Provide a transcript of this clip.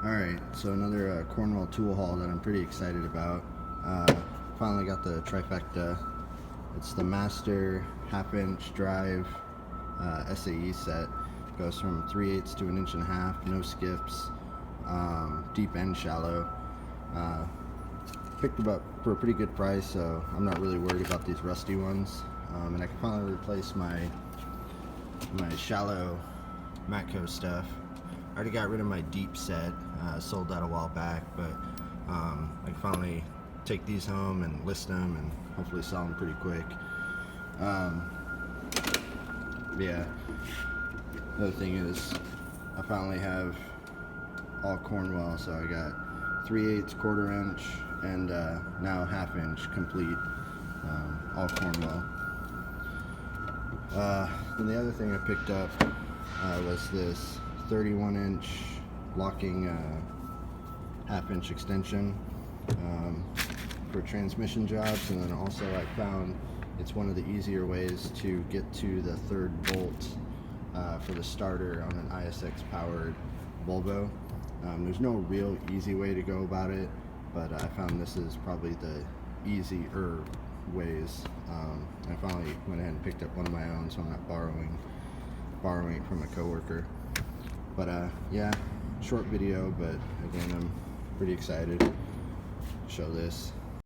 Alright, so another Cornwell tool haul that I'm pretty excited about. Finally got the trifecta. It's the Master half-inch drive SAE set. Goes from 3/8 to 1.5 inches, no skips, deep and shallow. Picked them up for a pretty good price, so I'm not really worried about these rusty ones. And I can finally replace my shallow Matco stuff. I already got rid of my deep set, sold that a while back, but I can finally take these home and list them and hopefully sell them pretty quick. Yeah, another thing is I finally have all Cornwell, so I got 3/8, 1/4 inch, and now 1/2 inch complete, all Cornwell. Then the other thing I picked up was this 31-inch locking 1/2 inch extension for transmission jobs, and then also I found it's one of the easier ways to get to the third bolt for the starter on an ISX powered Volvo. There's no real easy way to go about it, but I found this is probably the easier ways. I finally went ahead and picked up one of my own, so I'm not borrowing it from a coworker. But yeah, short video, but again, I'm pretty excited to show this.